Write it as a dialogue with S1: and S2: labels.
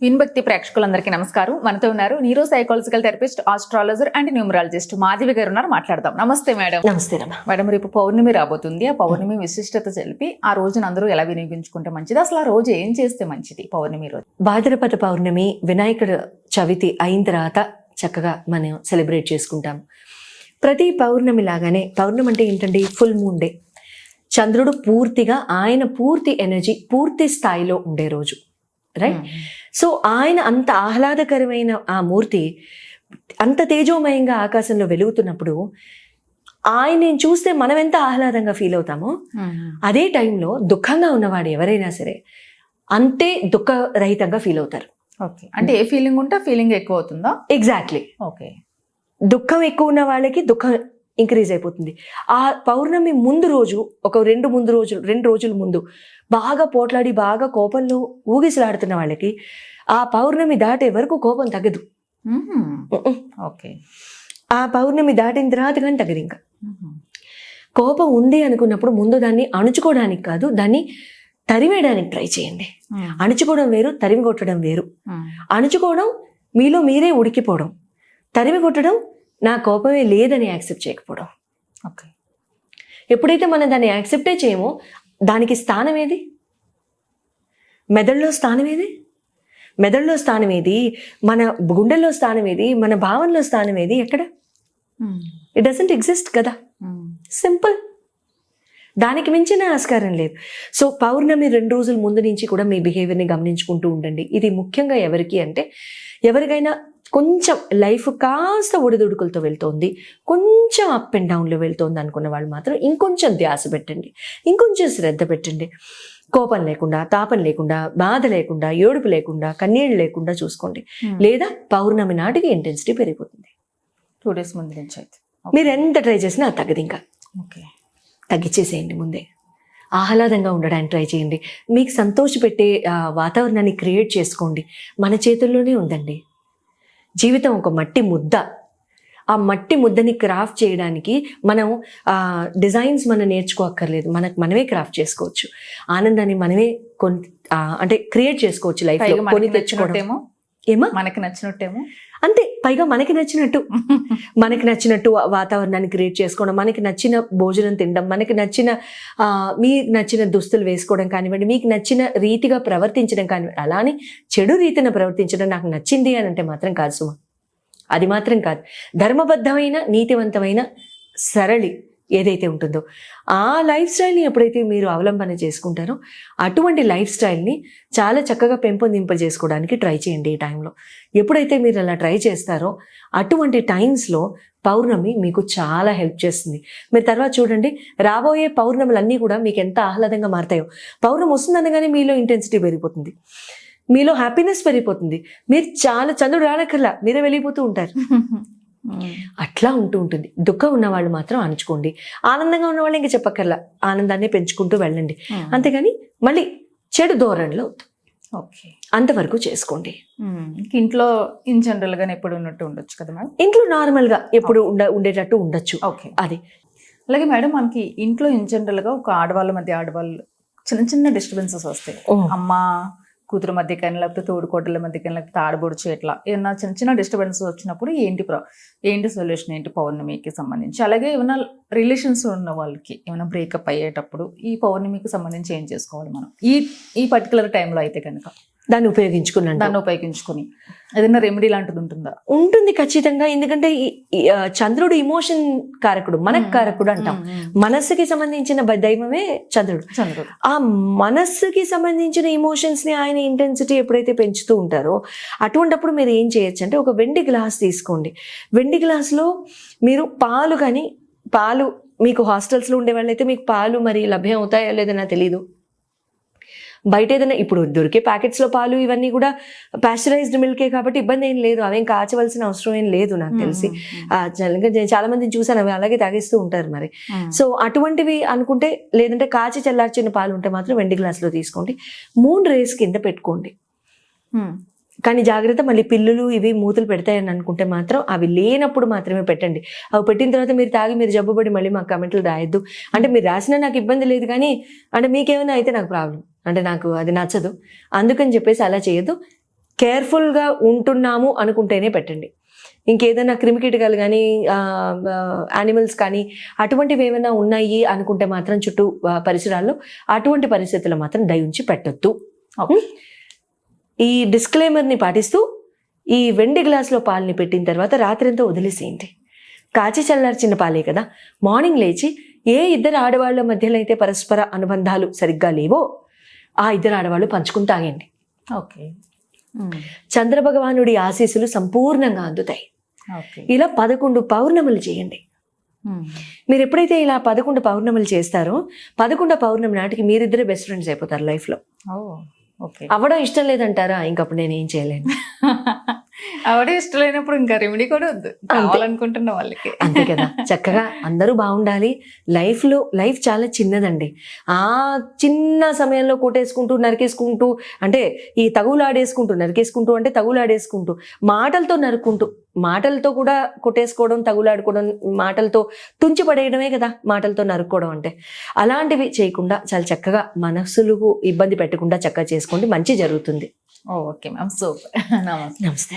S1: విన్భక్తి ప్రేక్షకులందరికీ నమస్కారం. మనతో ఉన్నారు neuro psychological therapist, astrologer and numerologist Madhavi గారు ఉన్నారు. మాట్లాడదాం. నమస్తే మేడం.
S2: నమస్తే రమ్మ.
S1: మేడం, రేపు పౌర్ణమి రాబోతుంది. ఆ పౌర్ణమి విశిష్టత తెలిపి ఆ రోజున అందరూ ఎలా వినియోగించుకుంటే మంచిది, అసలు ఆ రోజు ఏం చేస్తే మంచిది? పౌర్ణమి రోజు
S2: భాద్రపద పౌర్ణమి వినాయకుడు చవితి అయిన తర్వాత చక్కగా మనం సెలబ్రేట్ చేసుకుంటాం. ప్రతి పౌర్ణమి లాగానే పౌర్ణమి అంటే ఏంటండి? Full moon day. చంద్రుడు పూర్తిగా ఆయన పూర్తి ఎనర్జీ పూర్తి స్థాయిలో ఉండే రోజు, రైట్? సో ఆయన అంత ఆహ్లాదకరమైన ఆ మూర్తి అంత తేజోమయంగా ఆకాశంలో వెలుగుతున్నప్పుడు ఆయన్ని చూస్తే మనం ఎంత ఆహ్లాదంగా ఫీల్ అవుతామో, అదే టైంలో దుఃఖంగా ఉన్నవాడు ఎవరైనా సరే అంతే దుఃఖరహితంగా ఫీల్ అవుతారు.
S1: ఓకే, అంటే ఏ ఫీలింగ్ ఉంటే ఫీలింగ్ ఎక్కువ అవుతుందా?
S2: ఎగ్జాక్ట్లీ.
S1: ఓకే,
S2: దుఃఖం ఎక్కువ ఉన్న వాళ్ళకి దుఃఖం ఇంక్రీజ్ అయిపోతుంది. ఆ పౌర్ణమి ముందు రోజు రెండు రోజుల ముందు బాగా పోట్లాడి బాగా కోపంలో ఊగిసలాడుతున్న వాళ్ళకి ఆ పౌర్ణమి దాటే వరకు కోపం తగ్గదు.
S1: ఓకే,
S2: ఆ పౌర్ణమి దాటిన తర్వాత కానీ తగ్గదు. ఇంకా కోపం ఉంది అనుకున్నప్పుడు ముందు దాన్ని అణుచుకోవడానికి కాదు, దాన్ని తరివేయడానికి ట్రై చేయండి. అణుచుకోవడం వేరు, తరిమి కొట్టడం వేరు. అణుచుకోవడం మీలో మీరే ఉడికిపోవడం, తరిమి కొట్టడం నా కోపమే లేదని యాక్సెప్ట్ చేయకపోవడం.
S1: ఓకే,
S2: ఎప్పుడైతే మనం దాన్ని యాక్సెప్టే చేయమో దానికి స్థానం ఏది? మెదడులో స్థానం ఏది? మెదడులో స్థానం ఏది? మన గుండెల్లో స్థానం ఏది? మన భావనలో స్థానం ఏది? ఎక్కడ? ఇట్ డజంట్ ఎగ్జిస్ట్ కదా. సింపుల్. దానికి మించిన ఆస్కారం లేదు. సో పౌర్ణమి 2 రోజుల ముందు నుంచి కూడా మీ బిహేవియర్ని గమనించుకుంటూ ఉండండి. ఇది ముఖ్యంగా ఎవరికి అంటే, ఎవరికైనా కొంచెం లైఫ్ కాస్త ఒడిదుడుకులతో వెళ్తోంది, కొంచెం అప్ అండ్ డౌన్లో వెళ్తోంది అనుకున్న వాళ్ళు మాత్రం ఇంకొంచెం ధ్యాస పెట్టండి, ఇంకొంచెం శ్రద్ధ పెట్టండి. కోపం లేకుండా, తాపం లేకుండా, బాధ లేకుండా, ఏడుపు లేకుండా, కన్నీళ్ళు లేకుండా చూసుకోండి. లేదా పౌర్ణమి నాటికి ఇంటెన్సిటీ పెరిగిపోతుంది.
S1: 2 days ముందు నుంచి అయితే
S2: మీరు ఎంత ట్రై చేసినా అది తగ్గదు. ఇంకా
S1: ఓకే,
S2: తగ్గించేసేయండి. ముందే ఆహ్లాదంగా ఉండడానికి ట్రై చేయండి. మీకు సంతోషపెట్టే వాతావరణాన్ని క్రియేట్ చేసుకోండి. మన చేతుల్లోనే ఉందండి. జీవితం ఒక మట్టి ముద్ద. ఆ మట్టి ముద్దని క్రాఫ్ట్ చేయడానికి మనం డిజైన్స్ మనం నేర్చుకోక్కర్లేదు, మనమే క్రాఫ్ట్ చేసుకోవచ్చు. ఆనందాన్ని మనమే అంటే క్రియేట్ చేసుకోవచ్చు లైఫ్లో. కొని తెచ్చుకోవడమేమో ఏమో
S1: మనకి నచ్చినట్టేమో
S2: అంతే. పైగా మనకి నచ్చినట్టు వాతావరణాన్ని క్రియేట్ చేసుకోవడం, మనకి నచ్చిన భోజనం తినడం, మనకి నచ్చిన మీకు నచ్చిన దుస్తులు వేసుకోవడం కానివ్వండి, మీకు నచ్చిన రీతిగా ప్రవర్తించడం కానివ్వండి. అలానే చెడు రీతిన ప్రవర్తించడం నాకు నచ్చింది అని అంటే మాత్రం కాదు సుమ. అది మాత్రం కాదు. ధర్మబద్ధమైన, నీతివంతమైన సరళి ఏదైతే ఉంటుందో ఆ లైఫ్ స్టైల్ని ఎప్పుడైతే మీరు అవలంబన చేసుకుంటారో అటువంటి లైఫ్ స్టైల్ని చాలా చక్కగా పెంపొందింపజేసుకోవడానికి ట్రై చేయండి. ఈ టైంలో ఎప్పుడైతే మీరు అలా ట్రై చేస్తారో అటువంటి టైమ్స్లో పౌర్ణమి మీకు చాలా హెల్ప్ చేస్తుంది. మీరు తర్వాత చూడండి, రాబోయే పౌర్ణములన్నీ కూడా మీకు ఎంత ఆహ్లాదంగా మారుతాయో. పౌర్ణమి వస్తుందనగానే మీలో ఇంటెన్సిటీ పెరిగిపోతుంది, మీలో హ్యాపీనెస్ పెరిగిపోతుంది. మీరు చాలా చంద్రుడు రానక్కర్లా, మీరే వెళ్ళిపోతూ ఉంటారు. అట్లా ఉంటుంది. దుఃఖం ఉన్న వాళ్ళు మాత్రం అణుచుకోండి. ఆనందంగా ఉన్న వాళ్ళు ఇంకా చెప్పక్కర్లా, ఆనందాన్ని పెంచుకుంటూ వెళ్ళండి. అంతేగాని మళ్ళీ చెడు ధోరణిలో
S1: ఓకే
S2: అంతవరకు చేసుకోండి.
S1: ఇంట్లో ఇన్ జనరల్ గా ఎప్పుడు ఉన్నట్టు ఉండొచ్చు కదా మేడం?
S2: ఇంట్లో నార్మల్ గా ఎప్పుడు ఉండేటట్టు ఉండొచ్చు.
S1: ఓకే,
S2: అది.
S1: అలాగే మేడం, మనకి ఇంట్లో ఇన్ జనరల్ గా ఒక ఆడవాళ్ళు చిన్న చిన్న డిస్టర్బెన్సెస్ వస్తాయి. అమ్మ కూతురు మధ్య కానీ, లేకపోతే తోడుకోటల మధ్య కానీ, లేకపోతే ఆడబొడుచు, ఇట్లా ఏమన్నా చిన్న చిన్న డిస్టర్బెన్సెస్ వచ్చినప్పుడు ఏంటి సొల్యూషన్, ఏంటి పౌర్ణమికి సంబంధించి? అలాగే ఏమైనా రిలేషన్స్ ఉన్న వాళ్ళకి ఏమైనా బ్రేకప్ అయ్యేటప్పుడు ఈ పౌర్ణమికి సంబంధించి ఏం చేసుకోవాలి మనం ఈ పర్టికులర్ టైంలో అయితే కనుక? దాన్ని ఉపయోగించుకుని ఏదైనా రెమెడీ లాంటిది ఉంటుందా?
S2: ఉంటుంది ఖచ్చితంగా. ఎందుకంటే చంద్రుడు ఇమోషన్ కారకుడు, మనకు కారకుడు అంటాం. మనస్సుకి సంబంధించిన దైవమే చంద్రుడు. ఆ మనస్సుకి సంబంధించిన ఇమోషన్స్ ని ఆయన ఇంటెన్సిటీ ఎప్పుడైతే పెంచుతూ ఉంటారో అటువంటిప్పుడు మీరు ఏం చేయొచ్చు అంటే, ఒక వెండి గ్లాస్ తీసుకోండి. వెండి గ్లాసులో మీరు పాలు మీకు హాస్టల్స్లో ఉండే వాళ్ళైతే మీకు పాలు మరి లభ్యం అవుతాయో లేదో నాకు తెలీదు. బయట ఏదైనా ఇప్పుడు దొరికే ప్యాకెట్స్లో పాలు ఇవన్నీ కూడా పాస్చరైజ్డ్ మిల్కే కాబట్టి ఇబ్బంది ఏం లేదు, అవేం కాచవలసిన అవసరం ఏం లేదు నాకు తెలిసి. చాలా మందిని చూసాను, అవి అలాగే తాగేస్తూ ఉంటారు మరి. సో అటువంటివి అనుకుంటే, లేదంటే కాచి చల్లార్చిన పాలు ఉంటే మాత్రం వెండి గ్లాసులో తీసుకోండి. 3 రేస్ కింద పెట్టుకోండి. కానీ జాగ్రత్త, మళ్ళీ పిల్లులు ఇవి మూతలు పెడతాయని అనుకుంటే మాత్రం అవి లేనప్పుడు మాత్రమే పెట్టండి. అవి పెట్టిన తర్వాత మీరు తాగి మీరు జబ్బుపడి మళ్ళీ మాకు కమెంట్లు రాయొద్దు. అంటే మీరు రాసినా నాకు ఇబ్బంది లేదు, కానీ అంటే మీకేమైనా అయితే నాకు ప్రాబ్లం, అంటే నాకు అది నచ్చదు, అందుకని చెప్పేసి అలా చేయొద్దు. కేర్ఫుల్గా ఉంటున్నాము అనుకుంటేనే పెట్టండి. ఇంకేదైనా క్రిమికీటకాలు కానీ యానిమల్స్ కానీ అటువంటివి ఏమైనా ఉన్నాయి అనుకుంటే మాత్రం చుట్టూ పరిసరాల్లో అటువంటి పరిస్థితులు మాత్రం దయించి పెట్టొద్దు. ఈ డిస్క్లైమర్ని పాటిస్తూ ఈ వెండి గ్లాసులో పాలని పెట్టిన తర్వాత రాత్రంతా వదిలేసేయండి. కాచి చల్లార్చిన పాలే కదా, మార్నింగ్ లేచి ఏ ఇద్దరు ఆడవాళ్ళ మధ్యలో అయితే పరస్పర అనుబంధాలు సరిగ్గా లేవో ఆ ఇద్దరు ఆడవాళ్ళు పంచుకుని తాగండి.
S1: ఓకే.
S2: చంద్రభగవానుడి ఆశీస్సులు సంపూర్ణంగా అందుతాయి.
S1: ఓకే.
S2: ఇలా 11 పౌర్ణములు చేయండి. మీరు ఎప్పుడైతే ఇలా 11 పౌర్ణములు చేస్తారో 11 పౌర్ణమి నాటికి మీరిద్దరే బెస్ట్ ఫ్రెండ్స్ అయిపోతారు లైఫ్లో.
S1: ఓకే.
S2: అవ్వడం ఇష్టం లేదంటారా, ఇంకప్పుడు నేను ఏం చేయలేను.
S1: ఆవిడే ఇష్టం లేనప్పుడు ఇంకా రెమెడీ కూడా వద్దు, కావాలనుకుంటున్న వాళ్ళకి.
S2: అంతే కదా, చక్కగా అందరూ బాగుండాలి. లైఫ్ చాలా చిన్నదండి. ఆ చిన్న సమయంలో కొట్టేసుకుంటూ నరికేసుకుంటూ, అంటే ఈ తగులాడేసుకుంటూ నరికేసుకుంటూ అంటే తగులాడేసుకుంటూ, మాటలతో నరుక్కుంటూ, మాటలతో కూడా కొట్టేసుకోవడం, తగులాడుకోవడం, మాటలతో తుంచి పడేయడమే కదా మాటలతో నరుక్కోవడం అంటే. అలాంటివి చేయకుండా చాలా చక్కగా మనసులకు ఇబ్బంది పెట్టకుండా చక్కగా చేసుకోండి, మంచి జరుగుతుంది.
S1: Okay ma'am, super. నమస్తే.
S2: నమస్తే.